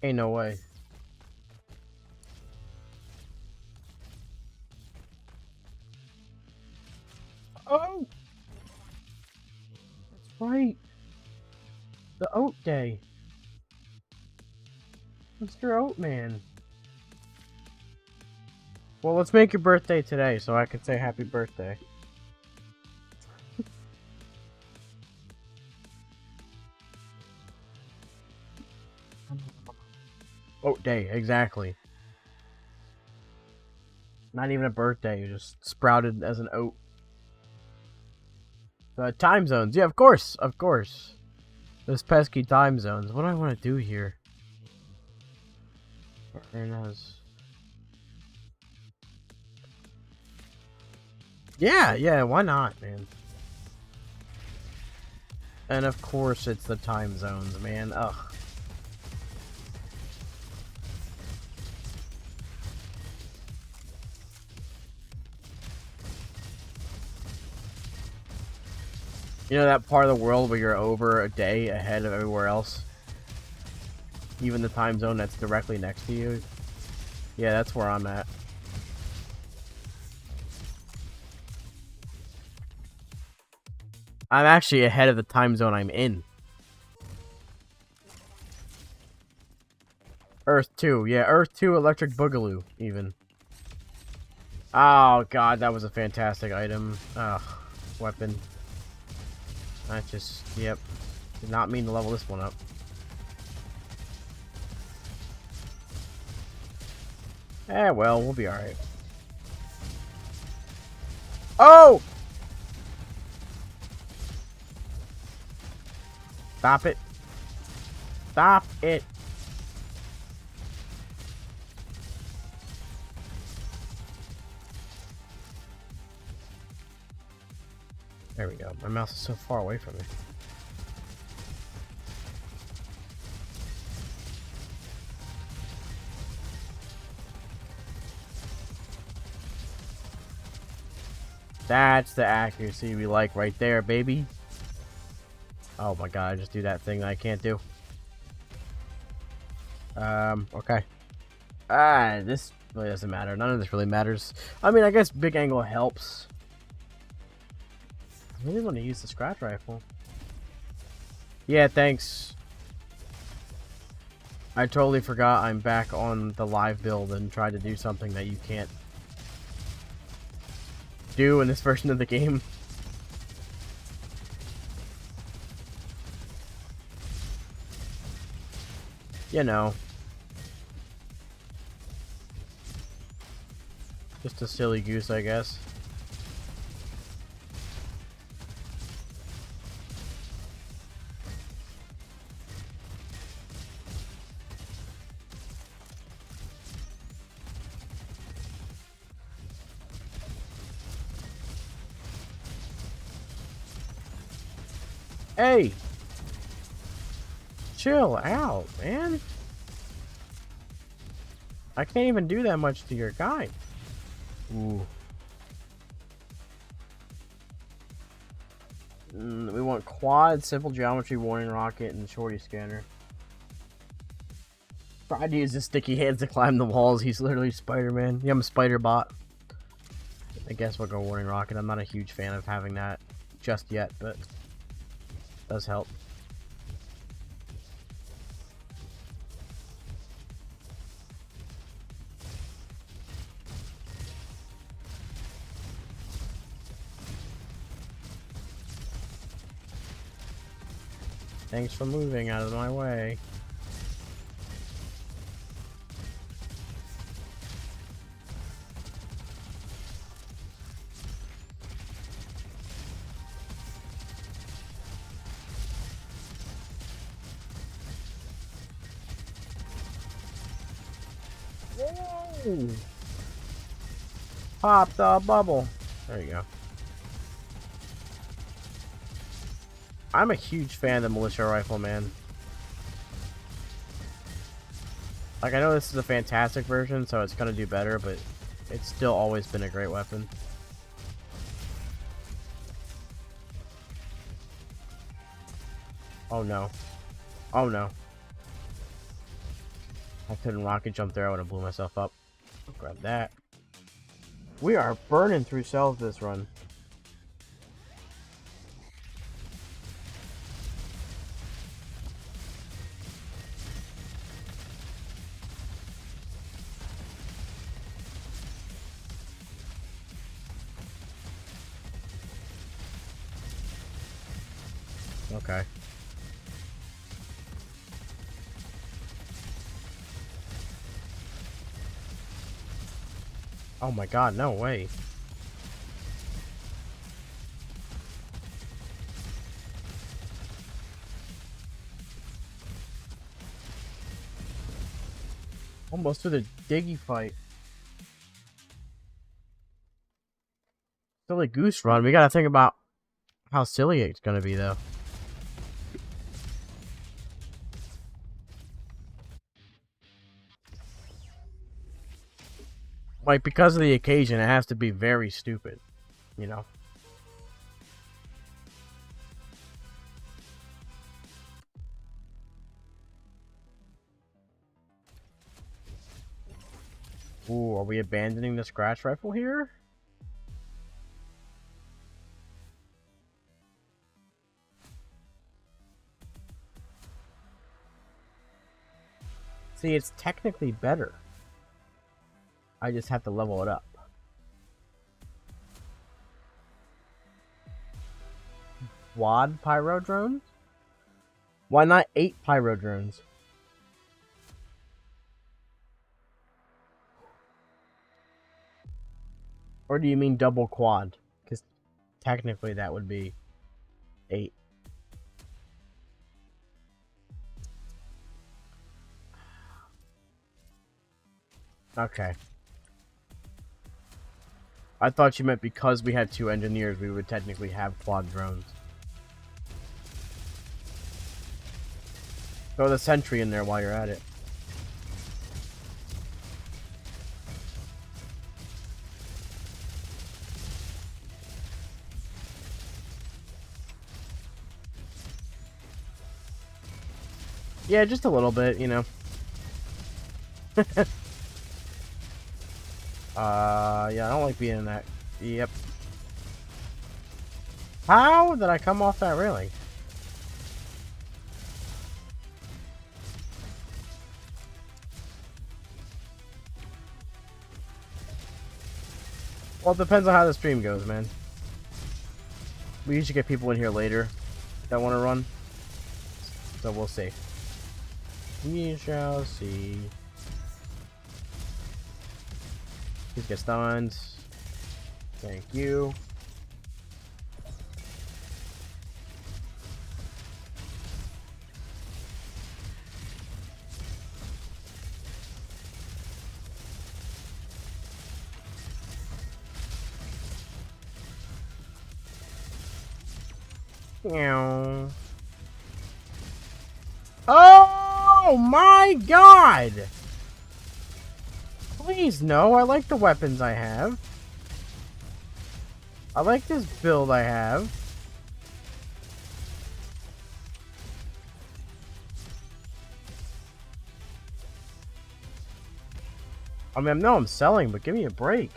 Ain't no way. Oh, that's right. The Oat Day. Mr. Oatman. Well, let's make your birthday today so I can say happy birthday. Oat Day, exactly. Not even a birthday, you just sprouted as an oat. Time zones. Yeah, of course, of course. Those pesky time zones. What do I want to do here? Yeah, why not, man? And of course it's the time zones, man. Ugh. You know that part of the world where you're over a day ahead of everywhere else? Even the time zone that's directly next to you? Yeah, that's where I'm at. I'm actually ahead of the time zone I'm in. Earth 2. Yeah, Earth 2 Electric Boogaloo, even. Oh, God, that was a fantastic item. Ugh, weapon. I just, yep. Did not mean to level this one up. Eh, well, we'll be alright. Oh! Stop it. Stop it. There we go. My mouse is so far away from me. That's the accuracy we like right there, baby. Oh my god, I just do that thing that I can't do. Okay. This really doesn't matter. None of this really matters. I mean, I guess big angle helps. I really want to use the scratch rifle. Yeah, thanks. I totally forgot I'm back on the live build and tried to do something that you can't do in this version of the game. You know. Just a silly goose, I guess. Hey! Chill out, man. I can't even do that much to your guy. Ooh. We want quad, simple geometry, warning rocket, and shorty scanner. Tried to use his sticky hands to climb the walls. He's literally Spider-Man. Yeah, I'm a spider bot. I guess we'll go warning rocket. I'm not a huge fan of having that just yet, but it does help. Thanks for moving out of my way. Whoa! Pop the bubble. There you go. I'm a huge fan of the militia rifle, man. Like, I know this is a fantastic version, so it's gonna do better, but it's still always been a great weapon. Oh no. Oh no. I couldn't rocket jump there, I would have blew myself up. Grab that. We are burning through cells this run. Okay. Oh my god, no way. Almost with a diggy fight. Silly goose run. We gotta think about how silly it's gonna be, though. Like, because of the occasion, it has to be very stupid, you know? Ooh, are we abandoning the scratch rifle here? See, it's technically better. I just have to level it up. Quad pyro drones? Why not 8 pyro drones? Or do you mean double quad? Because technically that would be 8. Okay. I thought you meant because we had 2 engineers, we would technically have quad drones. Throw the sentry in there while you're at it. Yeah, just a little bit, you know. Yeah, I don't like being in that. Yep. How did I come off that railing? Well, it depends on how the stream goes, man. We usually get people in here later that want to run. So we'll see. We shall see. Please get stunned. Thank you. Meow. Oh my god! Please no, I like the weapons I have. I like this build I have. I mean, I know I'm selling, but give me a break.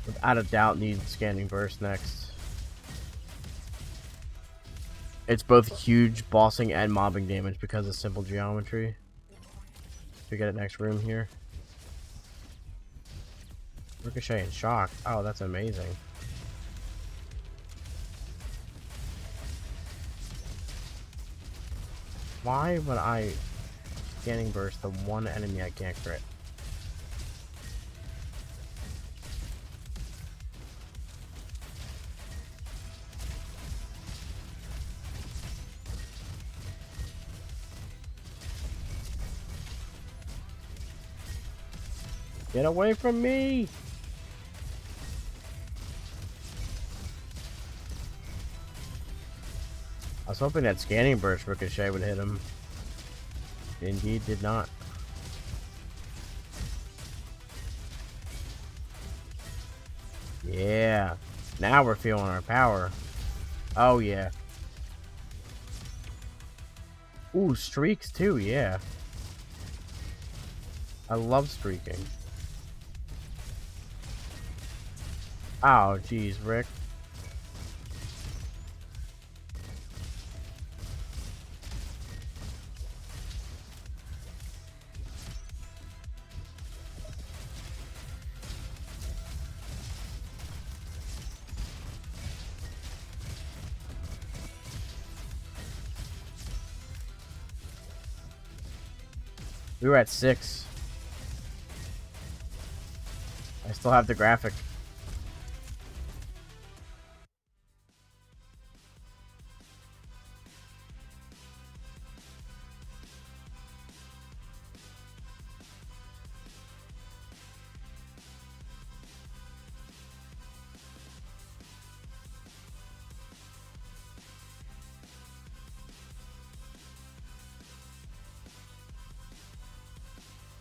Without a doubt, need scanning burst next. It's both huge bossing and mobbing damage because of simple geometry. We get it next room here. Ricochet and shock. Oh, that's amazing. Why would I scanning burst the one enemy I can't crit? Get away from me! I was hoping that scanning burst ricochet would hit him. Indeed did not. Yeah. Now we're feeling our power. Oh, yeah. Ooh, streaks too, yeah. I love streaking. Oh, geez, Rick. We were at 6. I still have the graphic.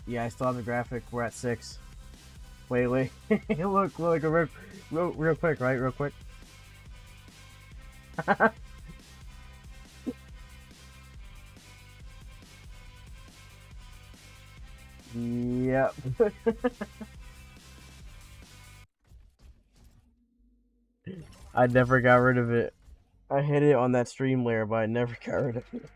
Yeah, I still have the graphic. We're at 6. Wait. look, real quick, right? Real quick. Yep. I never got rid of it. I hit it on that stream layer, but I never got rid of it.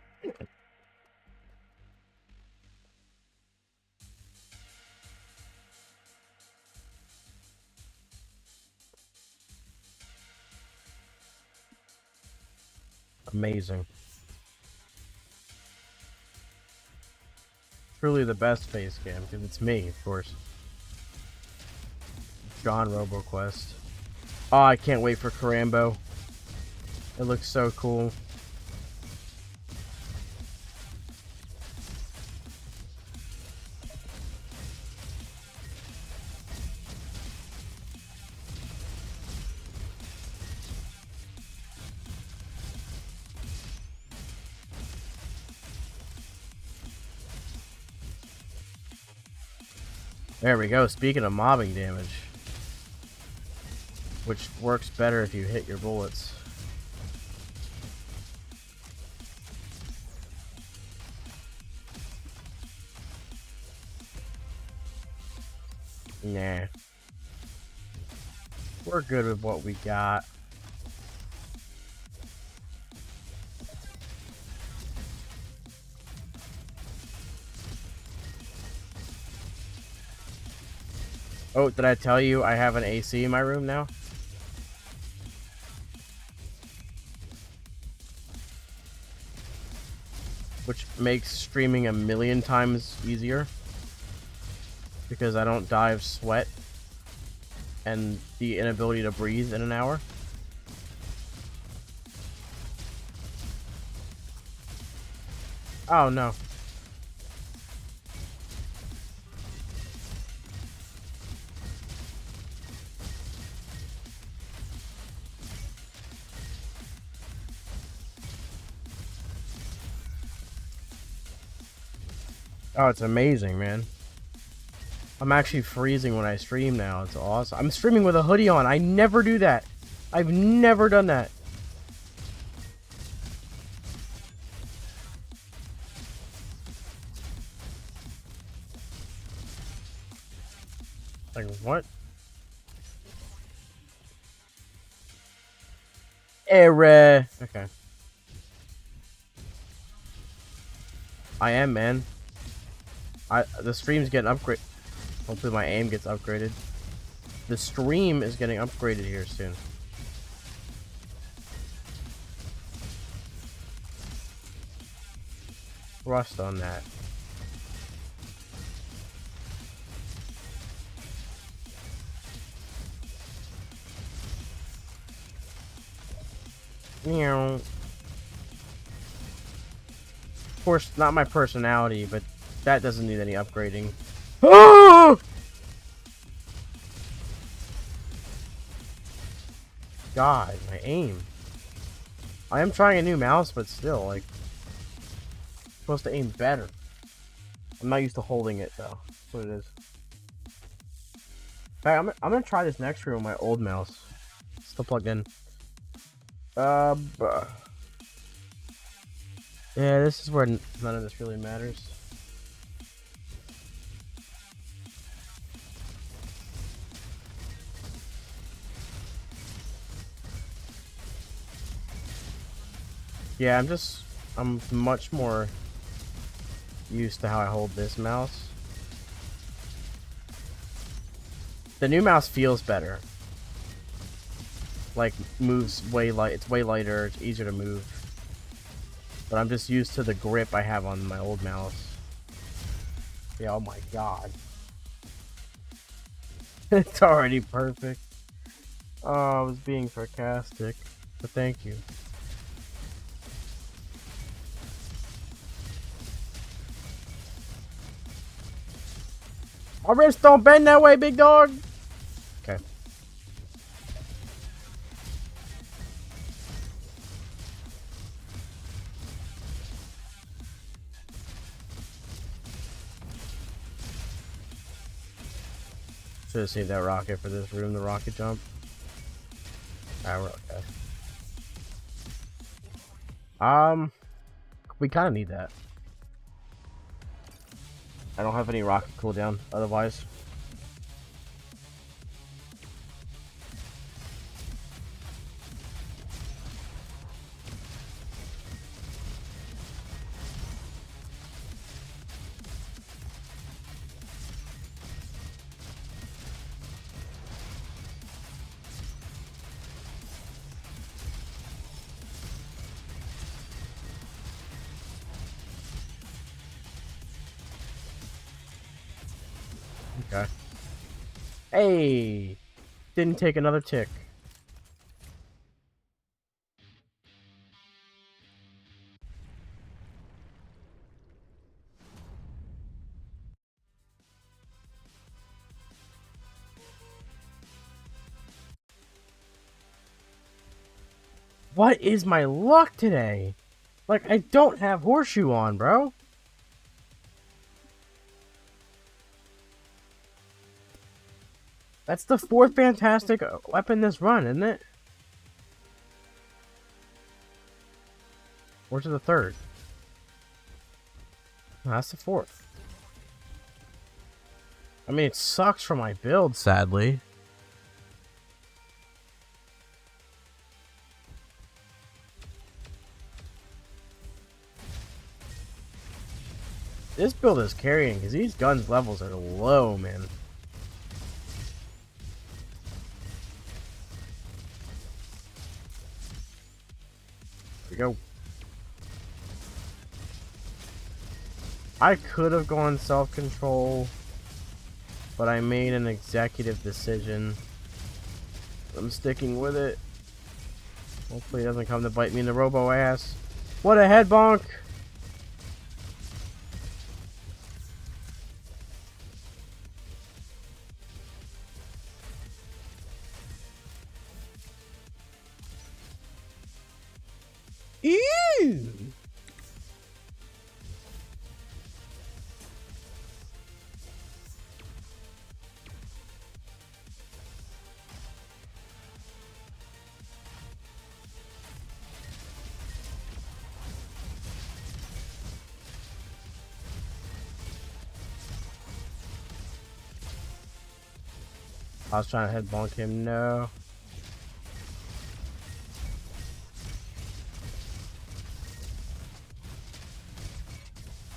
Amazing. Truly the best face cam, because it's me, of course. John RoboQuest. Oh, I can't wait for Karambo. It looks so cool. There we go. Speaking of mobbing damage, which works better if you hit your bullets. Nah. We're good with what we got. Oh, did I tell you I have an AC in my room now? Which makes streaming a million times easier. Because I don't die of sweat and the inability to breathe in an hour. Oh no. Oh, it's amazing, man. I'm actually freezing when I stream now. It's awesome. I'm streaming with a hoodie on. I never do that. I've never done that. Like, what? Error. Okay. I am, man. The stream's getting upgraded. Hopefully my aim gets upgraded. The stream is getting upgraded here soon. Rust on that. Meow. Of course, not my personality, but that doesn't need any upgrading. Oh! God, my aim. I am trying a new mouse, but still, like, supposed to aim better. I'm not used to holding it though. That's what it is. In fact, I'm gonna try this next room with my old mouse. Still plugged in. Bruh. Yeah, this is where none of this really matters. Yeah, I'm much more used to how I hold this mouse. The new mouse feels better. Like, moves way light. It's way lighter. It's easier to move. But I'm just used to the grip I have on my old mouse. Yeah, oh my god. It's already perfect. Oh, I was being sarcastic. But thank you. My wrist don't bend that way, big dog! Okay. Should have saved that rocket for this room, the rocket jump. Ah, we're okay. We kind of need that. I don't have any rocket cooldown, otherwise. Okay. Hey! Didn't take another tick. What is my luck today? Like, I don't have horseshoe on, bro. That's the fourth fantastic weapon this run, isn't it? Or to the third? No, that's the fourth. I mean, it sucks for my build, sadly. This build is carrying, because these guns levels are low, man. Here we go. I could have gone self-control, but I made an executive decision. I'm sticking with it. Hopefully it doesn't come to bite me in the robo ass. What a head bonk! Ew! I was trying to head bonk him, no.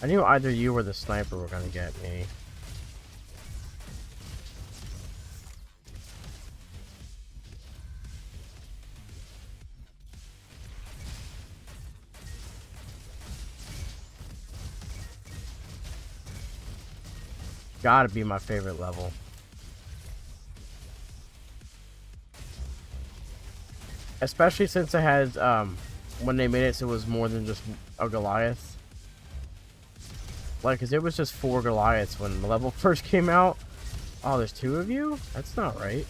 I knew either you or the sniper were gonna get me. Gotta be my favorite level. Especially since it has, when they made it so it was more than just a Goliath. Like, cause it was just 4 Goliaths when the level first came out. Oh, there's 2 of you? That's not right.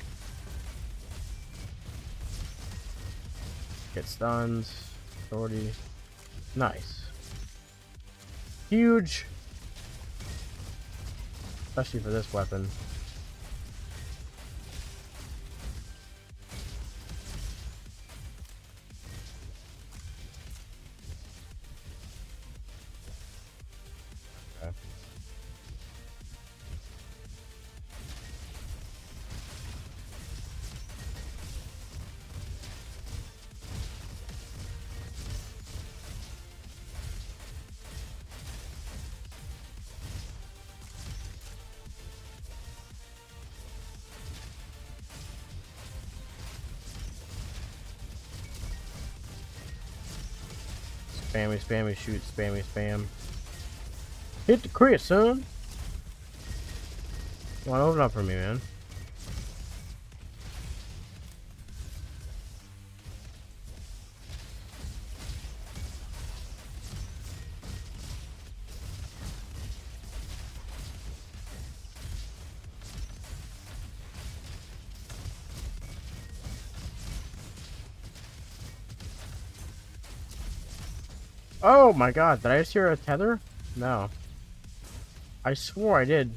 Get stuns. Authority. Nice. Huge. especially for this weapon. Spammy, spammy, shoot, spammy, spam. Hit the crit, son! Come on, open up for me, man. Oh my god, did I just hear a tether? No. I swore I did.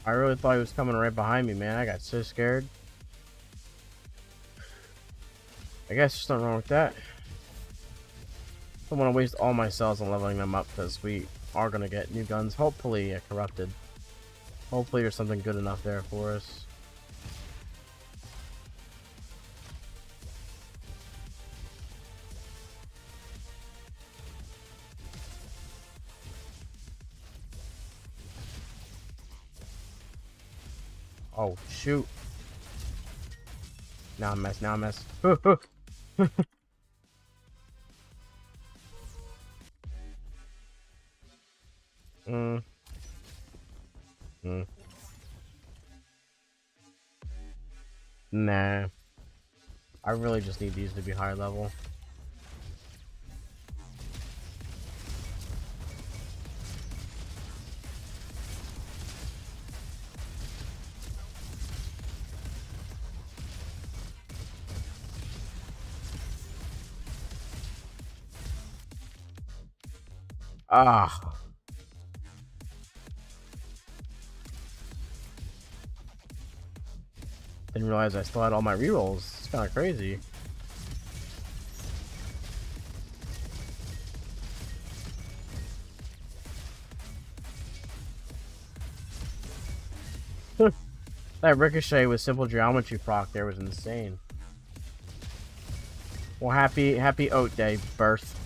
I really thought he was coming right behind me, man. I got so scared. I guess there's nothing wrong with that. I don't want to waste all my cells on leveling them up because we are going to get new guns. Hopefully, corrupted. Hopefully there's something good enough there for us. Oh, shoot. Now I'm mess, now I'm mess. mm. Mm. Nah. I really just need these to be higher level. Ah. Didn't realize I still had all my rerolls. It's kind of crazy. That ricochet with simple geometry proc there was insane. Well, happy oat day, birth.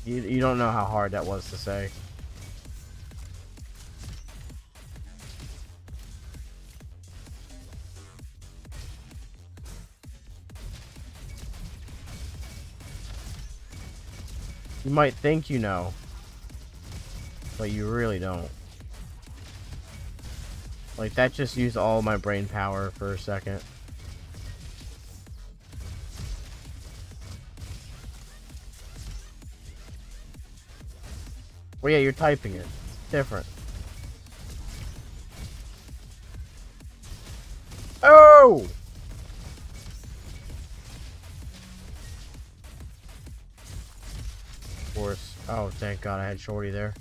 You don't know how hard that was to say. You might think you know, but you really don't. Like, that just used all my brain power for a second. Well, yeah, you're typing it. It's different. Oh! Of course. Oh, thank God I had Shorty there.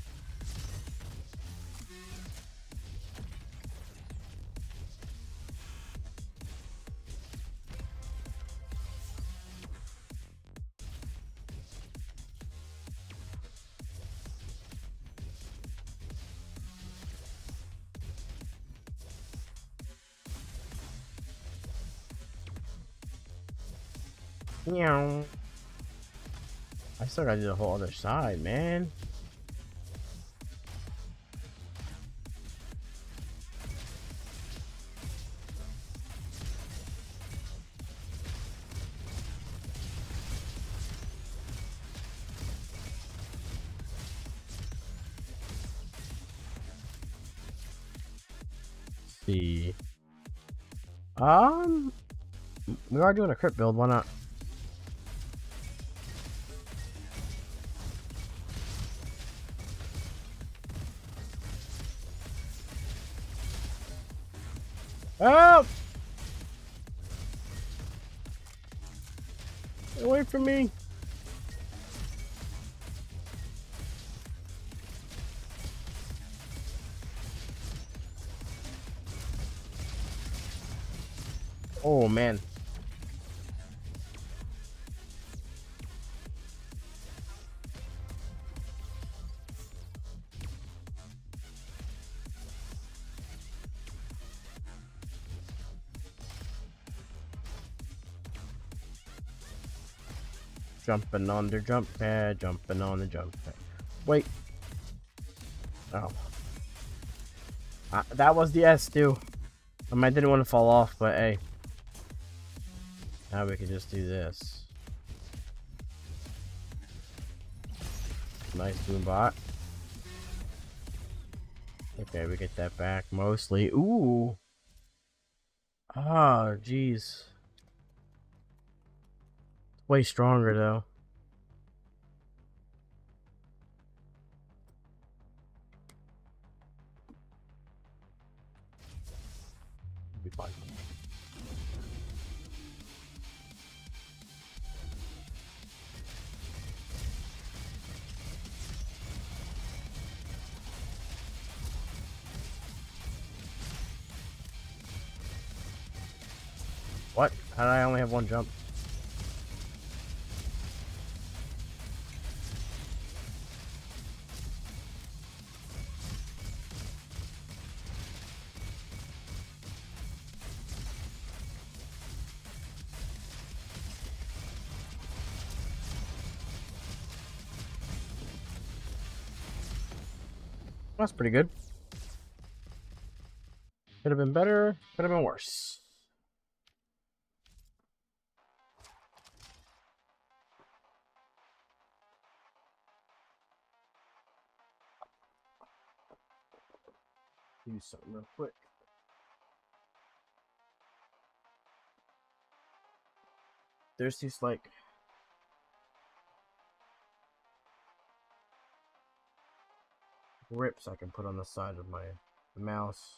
Meow. I still gotta do the whole other side, man. Let's see. We are doing a crit build, why not? Oh! Away from me! Oh man. Jumping on the jump pad, jumping on the jump pad. Wait. Oh. That was the S too. I mean, I didn't want to fall off, but hey. Now we can just do this. Nice boombot. Okay, we get that back mostly. Ooh. Ah, jeez. Way stronger though. Be fine. What? How did I only have one jump? That's pretty good. Could have been better, could have been worse. Do something real quick. There's these like grips I can put on the side of my mouse.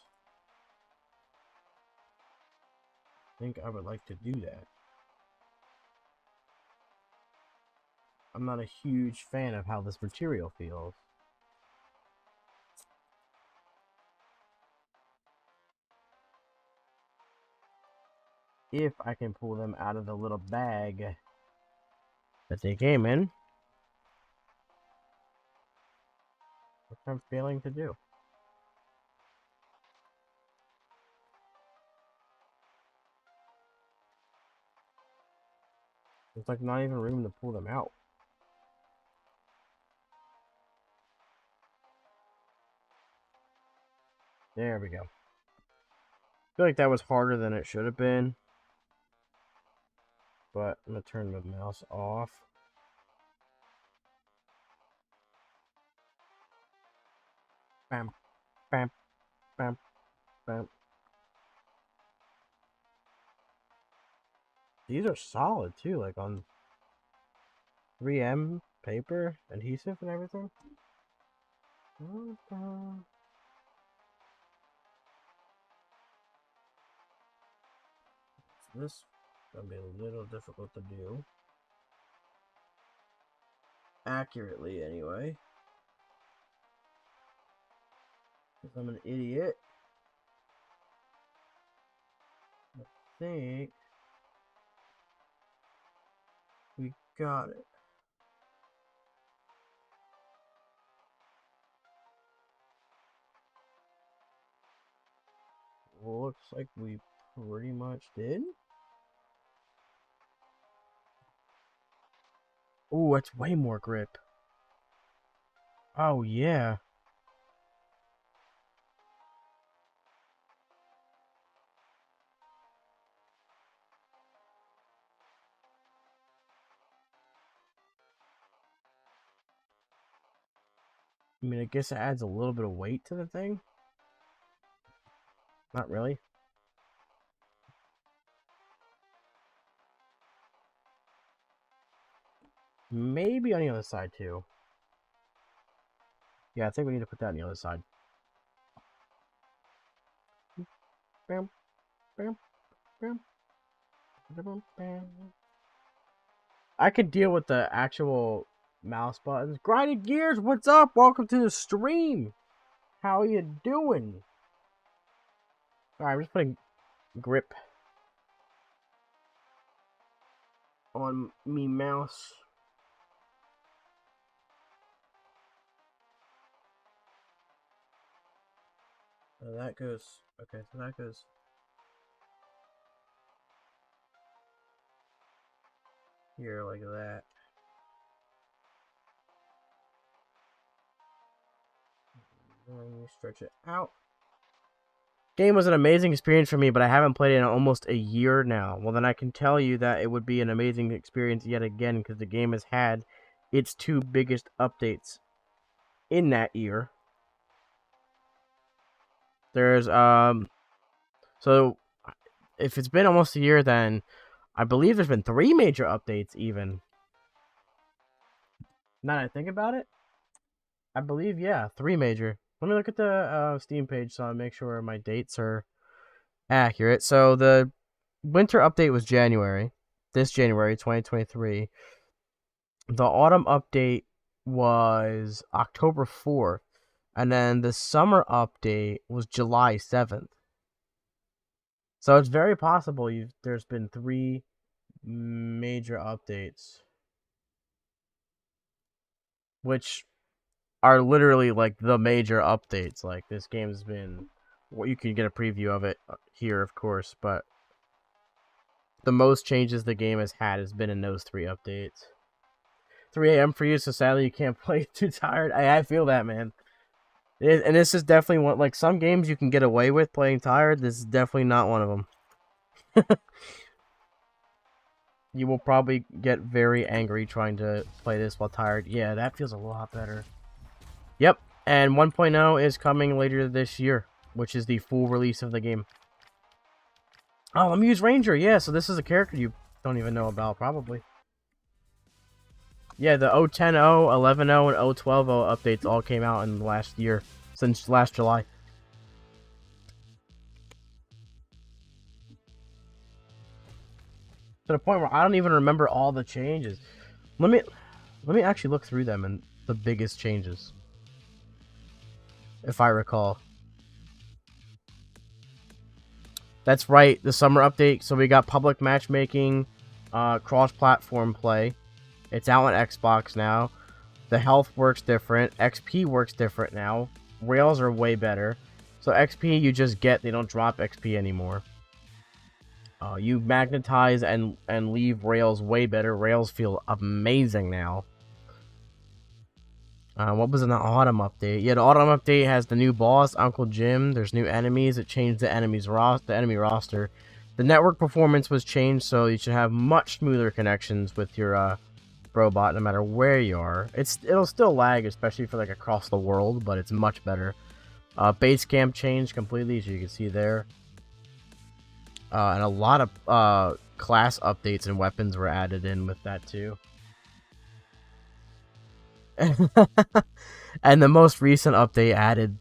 I think I would like to do that. I'm not a huge fan of how this material feels. If I can pull them out of the little bag that they came in, which I'm failing to do. There's like not even room to pull them out. There we go. I feel like that was harder than it should have been. But I'm going to turn the mouse off. Bam, bam, bam, bam. These are solid too, like on 3M paper, adhesive and everything. This is gonna be a little difficult to do. Accurately, anyway. Because I'm an idiot. I think we got it. Well, looks like we pretty much did. Oh, that's way more grip. Oh, yeah. I mean, I guess it adds a little bit of weight to the thing. Not really. Maybe on the other side, too. Yeah, I think we need to put that on the other side. Bam, bam, bam, bam, bam. I could deal with the actual mouse buttons. Grinded Gears, what's up? Welcome to the stream. How you doing? Alright, I'm just putting grip on me mouse. So that goes, okay, so that goes here like that. And you stretch it out. Game was an amazing experience for me, but I haven't played it in almost a year now. Well, then I can tell you that it would be an amazing experience yet again, because the game has had its 2 biggest updates in that year. There's, so if it's been almost a year, then I believe there's been 3 major updates even. Now that I think about it, I believe, yeah, 3 major. Let me look at the Steam page so I make sure my dates are accurate. So the winter update was January, this January 2023. The autumn update was October 4th, and then the summer update was July 7th. So it's very possible there's been 3 major updates, which are literally like the major updates. Like, this game's been, well, you can get a preview of it here, of course, but the most changes the game has had has been in those 3 updates. 3 a.m. for you, so sadly you can't play. Too tired. I feel that, man. And this is definitely one, like, some games you can get away with playing tired. This is definitely not one of them. You will probably get very angry trying to play this while tired. Yeah, that feels a lot better. Yep, and 1.0 is coming later this year, which is the full release of the game. Oh, let me use Ranger. Yeah, so this is a character you don't even know about, probably. Yeah, the 0.10.0, 11.0, and 0.12.0 updates all came out in the last year, since last July. To the point where I don't even remember all the changes. Let me actually look through them and the biggest changes, if I recall. That's right, the summer update. So we got public matchmaking, cross-platform play. It's out on Xbox now. The health works different. XP works different now. Rails are way better. So XP you just get, they don't drop XP anymore. You magnetize and leave rails way better. Rails feel amazing now. What was in the autumn update? Yeah, the autumn update has the new boss, Uncle Jim. There's new enemies. It changed the enemy roster. The network performance was changed, so you should have much smoother connections with your robot no matter where you are. It'll still lag, especially for like across the world, but it's much better. Base camp changed completely, as you can see there. And a lot of class updates and weapons were added in with that too. And the most recent update added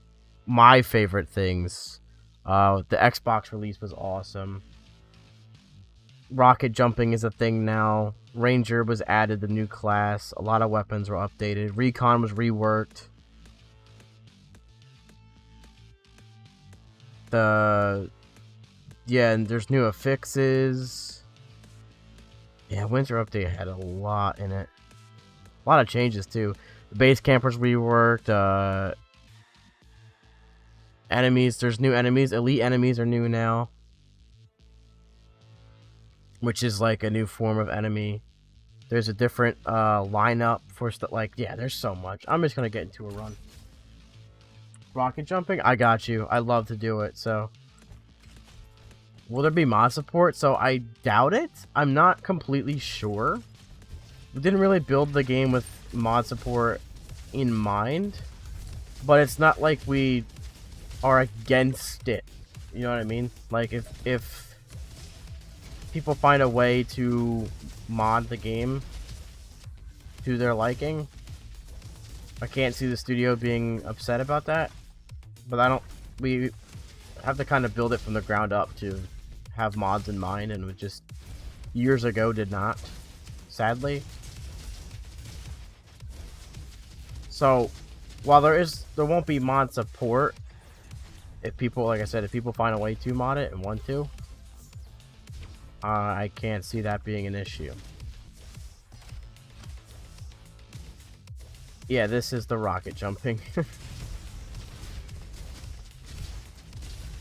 my favorite things. The Xbox release was awesome. Rocket jumping is a thing now. Ranger was added, the new class. A lot of weapons were updated. Recon was reworked. Yeah, and there's new affixes. Yeah, winter update had a lot in it. A lot of changes too. The base campers reworked. Enemies, there's new enemies. Elite enemies are new now, which is like a new form of enemy. There's a different lineup for stuff. Like, yeah, there's so much. I'm just gonna get into a run. Rocket jumping, I got you. I love to do it. So, will there be mod support? So I doubt it. I'm not completely sure. We didn't really build the game with mod support in mind, but it's not like we are against it. You know what I mean? Like, if people find a way to mod the game to their liking, I can't see the studio being upset about that. But we have to kind of build it from the ground up to have mods in mind, and we just years ago did not. sadly. So, while there won't be mod support, if people, like I said, if people find a way to mod it and want to, I can't see that being an issue. Yeah, this is the rocket jumping.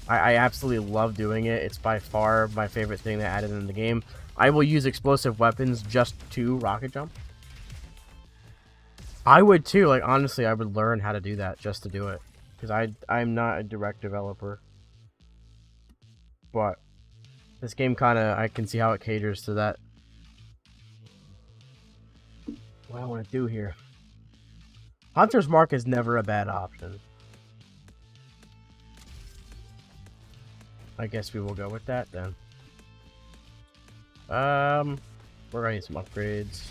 I absolutely love doing it. It's by far my favorite thing they added in the game. I will use explosive weapons just to rocket jump. I would too. Like, honestly, I would learn how to do that just to do it. Because I'm not a direct developer. But this game kind of, I can see how it caters to that. What I want to do here. Hunter's Mark is never a bad option. I guess we will go with that then. We're gonna need some upgrades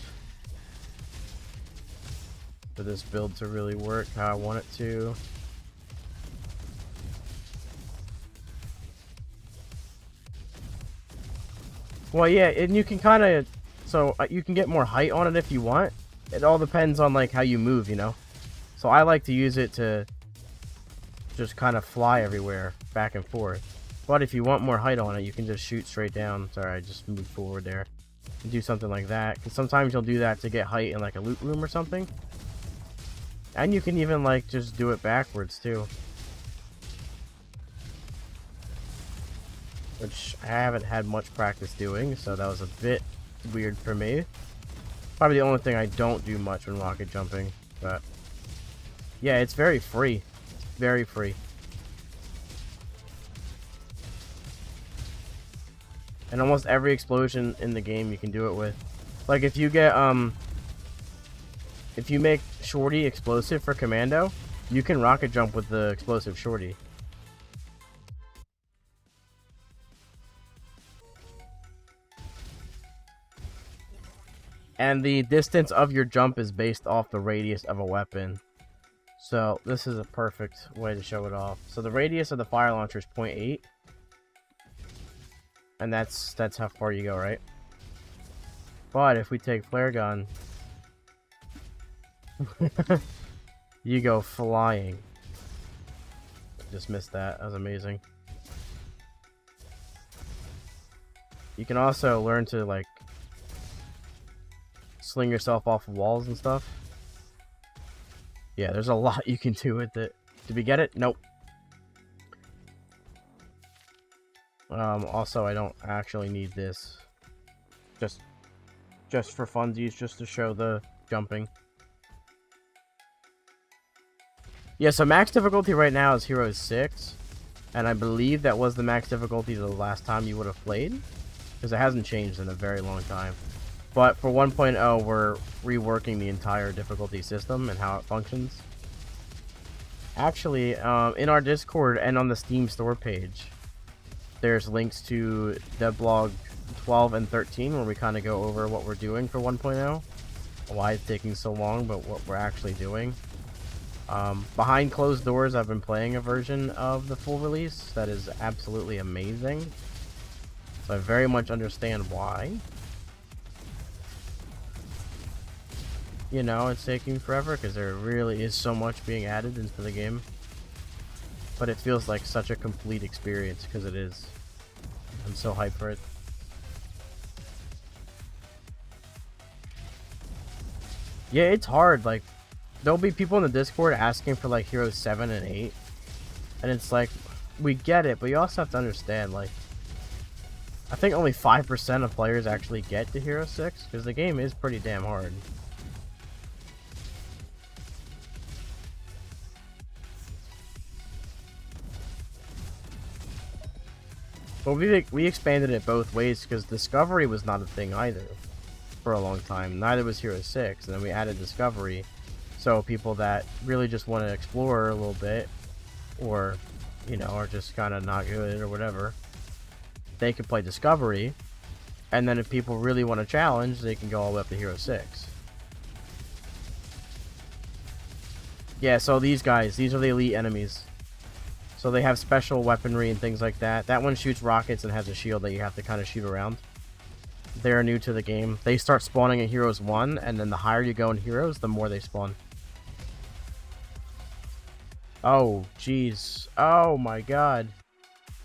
for this build to really work how I want it to. Well, yeah, and you can kind of, so you can get more height on it if you want. It all depends on like how you move, you know. So I like to use it to just kind of fly everywhere, back and forth. But if you want more height on it, you can just shoot straight down. Sorry, I just moved forward there. And do something like that. Because sometimes you'll do that to get height in like a loot room or something. And you can even like just do it backwards too. Which I haven't had much practice doing, so that was a bit weird for me. Probably the only thing I don't do much when rocket jumping. But yeah, it's very free. It's very free. And almost every explosion in the game you can do it with. Like if you get if you make Shorty explosive for Commando, you can rocket jump with the explosive Shorty. And the distance of your jump is based off the radius of a weapon. So this is a perfect way to show it off. So the radius of the fire launcher is 0.8. And that's how far you go, right? But if we take flare gun, you go flying. Just missed that. That was amazing. You can also learn to like sling yourself off of walls and stuff. Yeah, there's a lot you can do with it. Did we get it? Nope. Also, I don't actually need this. Just for funsies, just to show the jumping. Yeah, so max difficulty right now is Heroes 6. And I believe that was the max difficulty the last time you would have played. Because it hasn't changed in a very long time. But for 1.0, we're reworking the entire difficulty system and how it functions. Actually, in our Discord and on the Steam store page, there's links to devlog 12 and 13 where we kind of go over what we're doing for 1.0, why it's taking so long, but what we're actually doing. Behind closed doors, I've been playing a version of the full release that is absolutely amazing. So I very much understand why. You know, it's taking forever because there really is so much being added into the game. But it feels like such a complete experience because it is. I'm so hyped for it. Yeah, it's hard. Like, there'll be people in the Discord asking for like Heroes 7 and 8. And it's like, we get it, but you also have to understand, like, I think only 5% of players actually get to Hero 6 because the game is pretty damn hard. But we expanded it both ways because Discovery was not a thing either for a long time. Neither was Hero 6, and then we added Discovery. So people that really just want to explore a little bit, or, you know, are just kind of not good or whatever, they can play Discovery. And then if people really want to challenge, they can go all the way up to Hero 6. Yeah, so these guys, these are the elite enemies. So they have special weaponry and things like that. That one shoots rockets and has a shield that you have to kind of shoot around. they're new to the game. They start spawning at Heroes 1, and then the higher you go in Heroes, the more they spawn. Oh, jeez. Oh my god.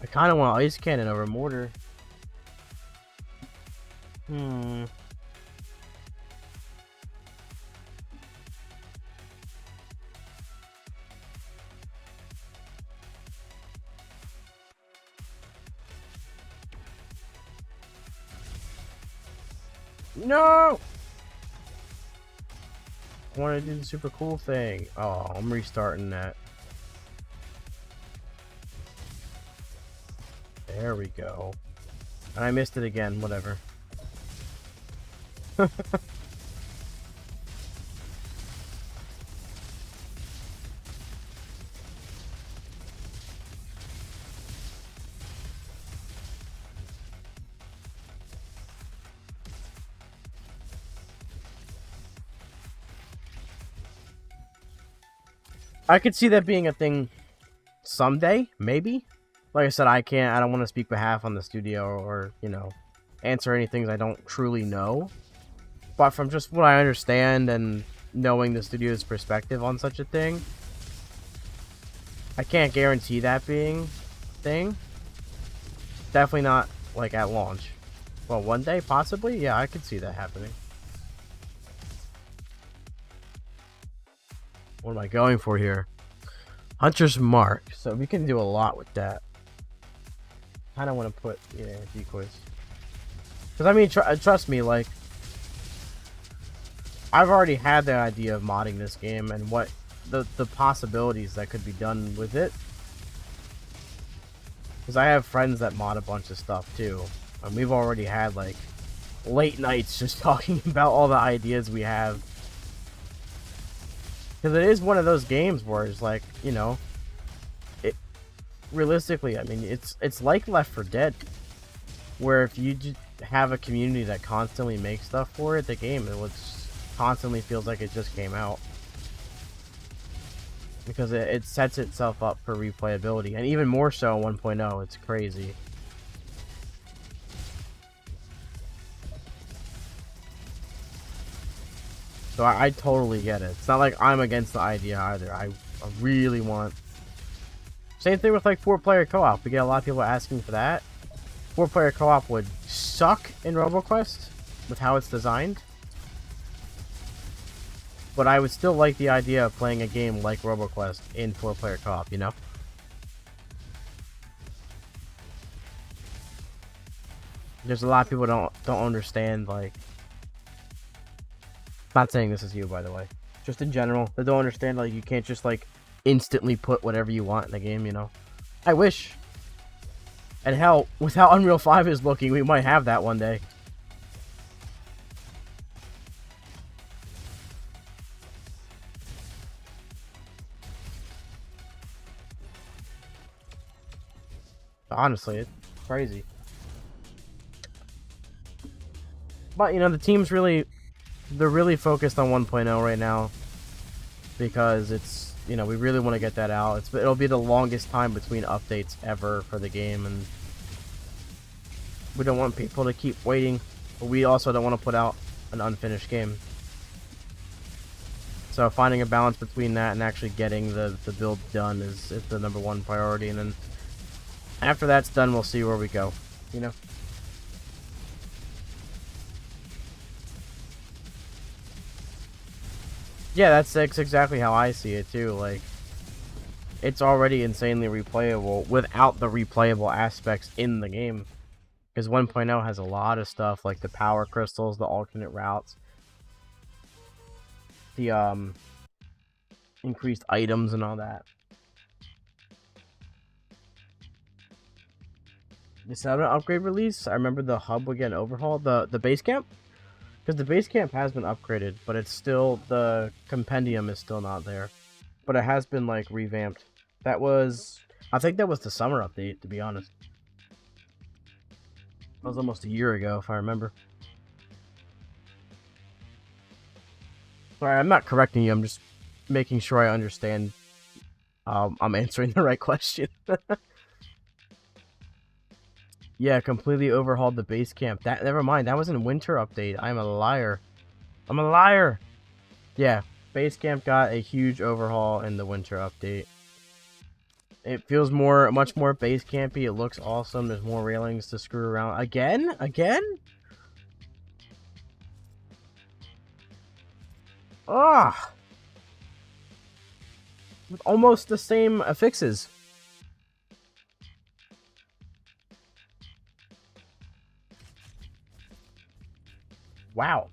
I kind of want Ice Cannon over Mortar. No! I want to do the super cool thing. Oh, I'm restarting that. There we go. And I missed it again, whatever. I could see that being a thing someday, maybe. Like I said, I don't want to speak behalf on the studio or, you know, answer any things I don't truly know. But from just what I understand and knowing the studio's perspective on such a thing, I can't guarantee that being a thing. Definitely not, like, at launch. Well, one day, possibly? Yeah, I could see that happening. What am I going for here? Hunter's Mark. So we can do a lot with that. I don't want to put, yeah, decoys. Because, I mean, trust me, like, I've already had the idea of modding this game and what the possibilities that could be done with it. Because I have friends that mod a bunch of stuff, too. And we've already had, like, late nights just talking about all the ideas we have. Because it is one of those games where it's like, you know, realistically, I mean, it's like Left 4 Dead, where if you just have a community that constantly makes stuff for it, the game constantly feels like it just came out. Because it sets itself up for replayability, and even more so in 1.0, it's crazy. So I totally get it. It's not like I'm against the idea either. I really want... Same thing with like 4-player co-op. We get a lot of people asking for that. 4-player co-op would suck in RoboQuest with how it's designed. But I would still like the idea of playing a game like RoboQuest in 4-player co-op, you know? There's a lot of people don't understand, like... Not saying this is you, by the way. Just in general, they don't understand, like, you can't just, like, instantly put whatever you want in the game, you know? I wish. And hell, with how Unreal 5 is looking, we might have that one day. Honestly, it's crazy. But, you know, the team's really... They're really focused on 1.0 right now. Because it's... You know, we really want to get that out. It'll be the longest time between updates ever for the game, and... We don't want people to keep waiting. But we also don't want to put out an unfinished game. So finding a balance between that and actually getting the build done is the #1 priority. And then... After that's done, we'll see where we go. You know? Yeah, that's exactly how I see it too. Like, it's already insanely replayable without the replayable aspects in the game. Because 1.0 has a lot of stuff like the power crystals, the alternate routes, the increased items and all that. Is that an upgrade release? I remember the hub would get overhauled. The base camp? Because the base camp has been upgraded, but it's still, the compendium is still not there. But it has been, like, revamped. That was, I think that was the summer update, to be honest. That was almost a year ago, if I remember. Sorry, I'm not correcting you, I'm just making sure I understand I'm answering the right question. Yeah, completely overhauled the base camp. That never mind. That was in winter update. I'm a liar. I'm a liar. Yeah, base camp got a huge overhaul in the winter update. It feels much more base campy. It looks awesome. There's more railings to screw around. Again? Again? Ah, with almost the same affixes. Wow.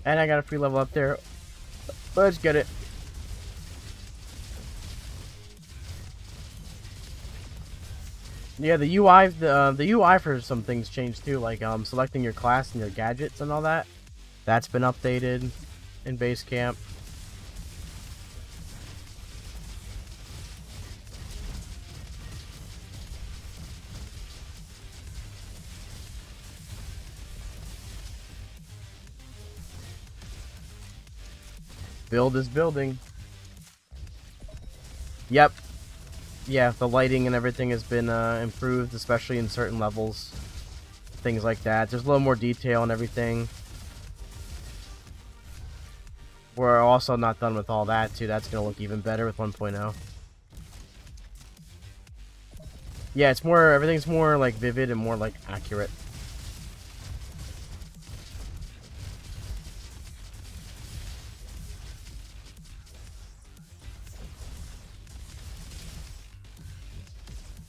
And I got a free level up there. Let's get it. Yeah, the UI for some things changed too, like selecting your class and your gadgets and all that. That's been updated in base camp. Build is building. Yep. Yeah, the lighting and everything has been improved, especially in certain levels. Things like that. There's a little more detail and everything. We're also not done with all that, too. That's going to look even better with 1.0. Yeah, it's more, everything's more, like, vivid and more, like, accurate.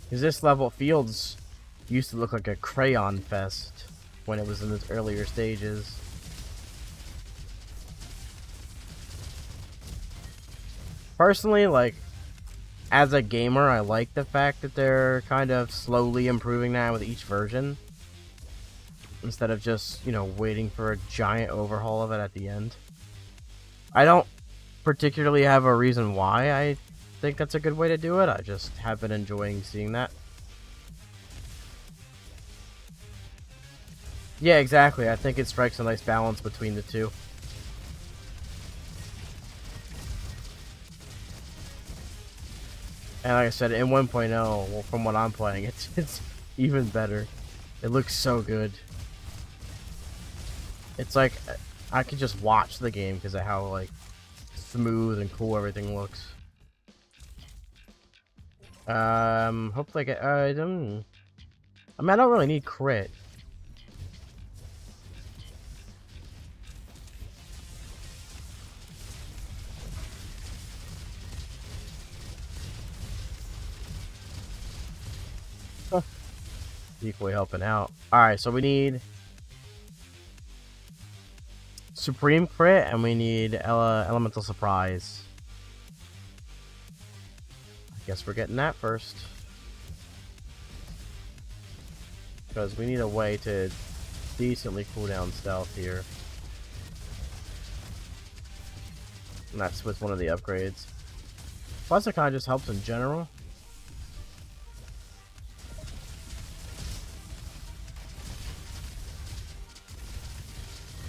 Because this level, Fields used to look like a crayon fest when it was in its earlier stages. Personally, like, as a gamer, I like the fact that they're kind of slowly improving that with each version. Instead of just, you know, waiting for a giant overhaul of it at the end. I don't particularly have a reason why I think that's a good way to do it. I just have been enjoying seeing that. Yeah, exactly. I think it strikes a nice balance between the two. And like I said, in 1.0, well, from what I'm playing, it's even better. It looks so good. It's like I could just watch the game because of how like smooth and cool everything looks. Hopefully I get I mean, I don't really need crit. Equally helping out. Alright, so we need Supreme Crit and we need Elemental Surprise. I guess we're getting that first. Because we need a way to decently cool down stealth here. And that's with one of the upgrades. Plus it kind of just helps in general.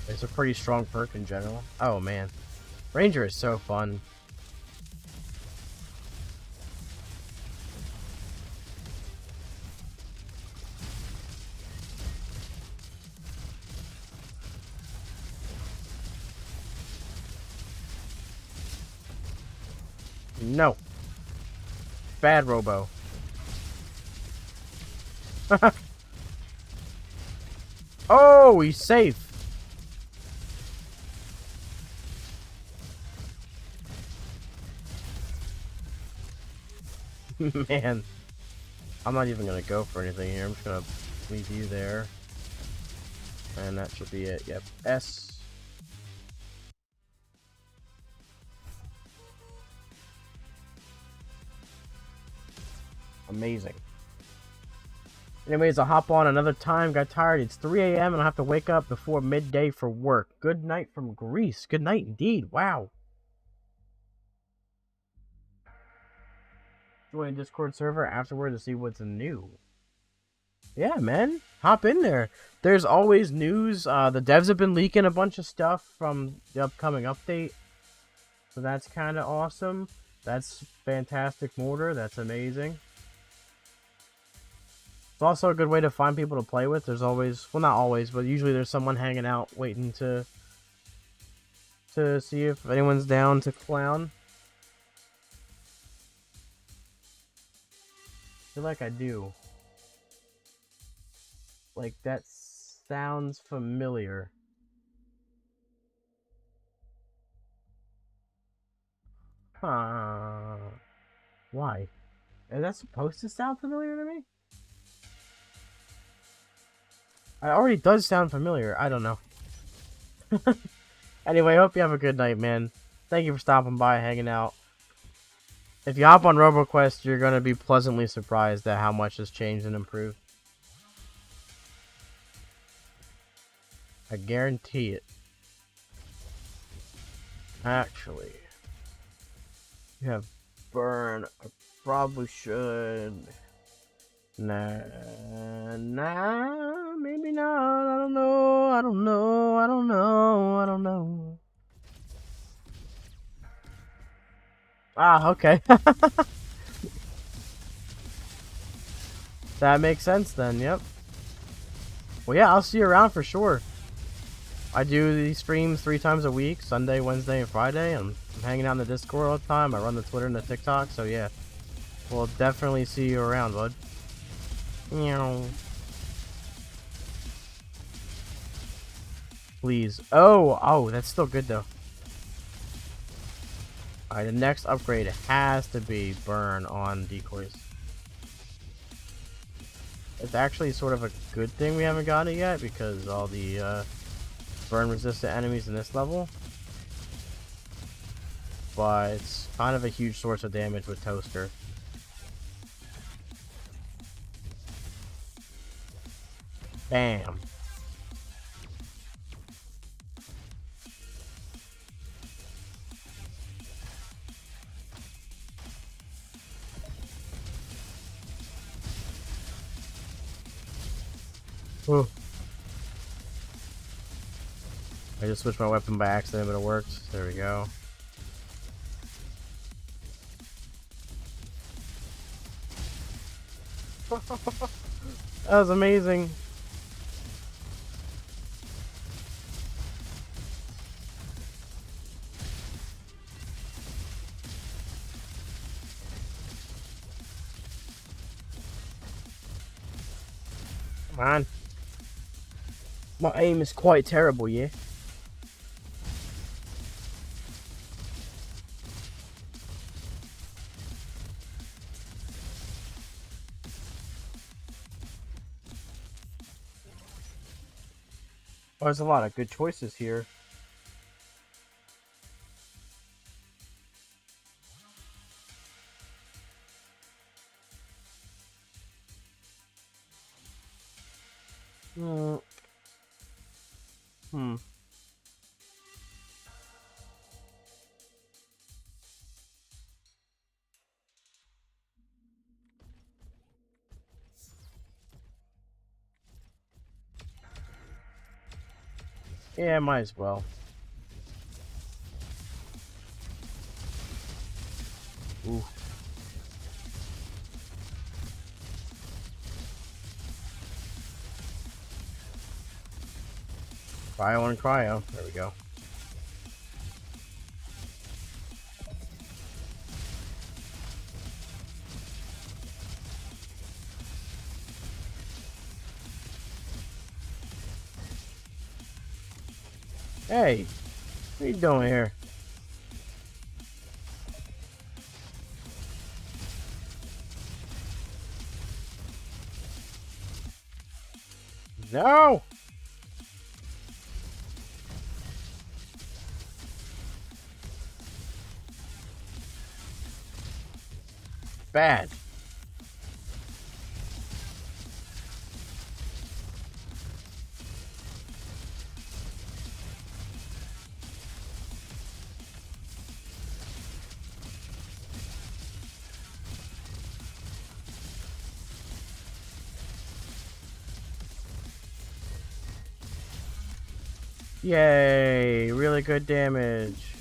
It's a pretty strong perk in general. Oh man. Ranger is so fun. No. Bad Robo. Oh, he's safe. Man. I'm not even gonna go for anything here. I'm just gonna leave you there. And that should be it. Yep. S. Amazing. Anyways, I'll hop on another time. Got tired. It's 3 a.m. and I'll have to wake up before midday for work. Good night from Greece. Good night indeed. Wow. Join Discord server afterward to see what's new. Yeah, man. Hop in there. There's always news. The devs have been leaking a bunch of stuff from the upcoming update. So that's kind of awesome. That's fantastic mortar. That's amazing. It's also a good way to find people to play with. There's always, well, not always, but usually there's someone hanging out waiting to see if anyone's down to clown. I feel like I do. Like, that sounds familiar. Huh. Why? Is that supposed to sound familiar to me? It already does sound familiar. I don't know. Anyway, I hope you have a good night, man. Thank you for stopping by, hanging out. If you hop on RoboQuest, you're going to be pleasantly surprised at how much has changed and improved. I guarantee it. Actually, you have burn. I probably should. Nah, maybe not. I don't know. I don't know. I don't know. I don't know. Ah, okay. That makes sense then, yep. Well, yeah, I'll see you around for sure. I do these streams 3 times a week, Sunday, Wednesday, and Friday. I'm hanging out in the Discord all the time. I run the Twitter and the TikTok, so yeah. We'll definitely see you around, bud. Meow. Please. Oh, that's still good, though. Alright, the next upgrade has to be burn on decoys. It's actually sort of a good thing we haven't got it yet, because all the burn resistant enemies in this level. But it's kind of a huge source of damage with Toaster. Bam. Ooh. I just switched my weapon by accident, but it worked. There we go. That was amazing. Come on. My aim is quite terrible, yeah? Oh, there's a lot of good choices here. Yeah, might as well. Ooh. Cryo and cryo. There we go. Hey, what are you doing here? No! Bad. Yay, really good damage.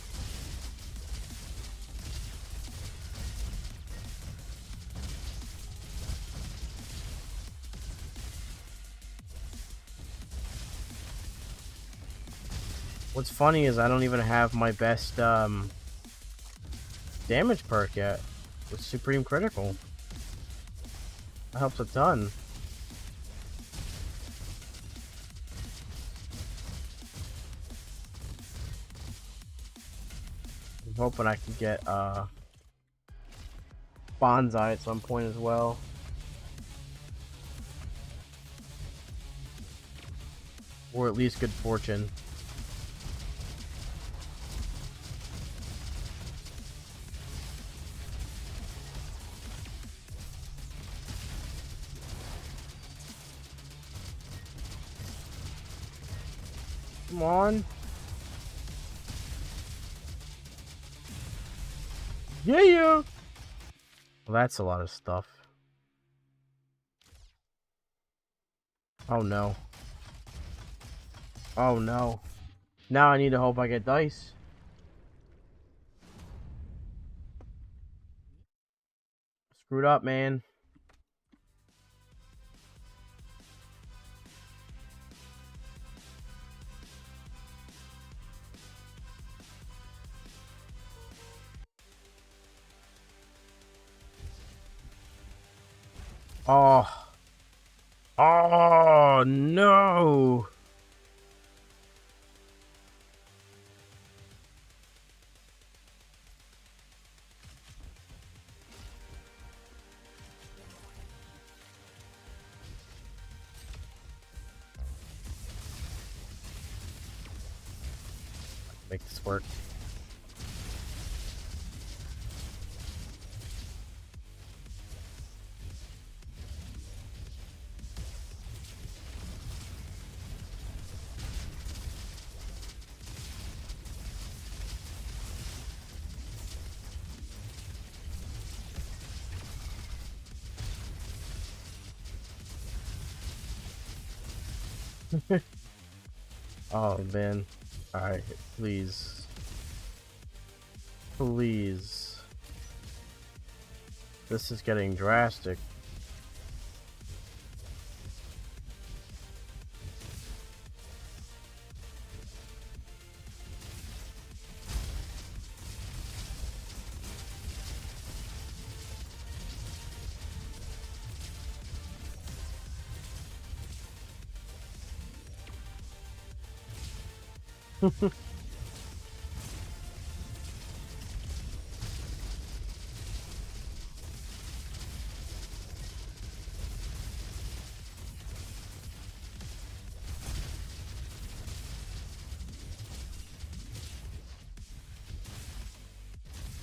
What's funny is I don't even have my best damage perk yet with Supreme Critical. That helps a ton. I'm hoping I can get Bonsai at some point as well. Or at least good fortune. Come on. Yeah. Well, that's a lot of stuff. Oh no. Oh no. Now I need to hope I get dice. Screwed up, man. Oh. Oh no. Make this work. Oh man. Alright, please. Please. This is getting drastic.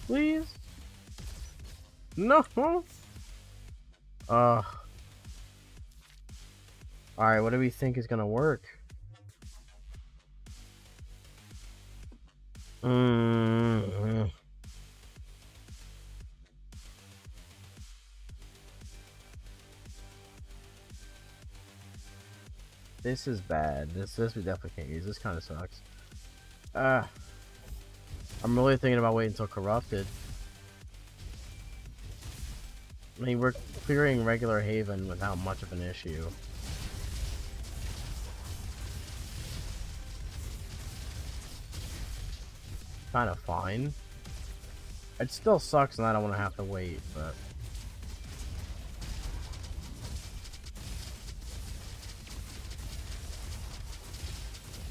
Please? No. Alright, what do we think is gonna work? This is bad. This we definitely can't use. This kind of sucks. I'm really thinking about waiting until Corrupted. I mean, we're clearing regular Haven without much of an issue. Kind of fine. It still sucks and I don't want to have to wait, but...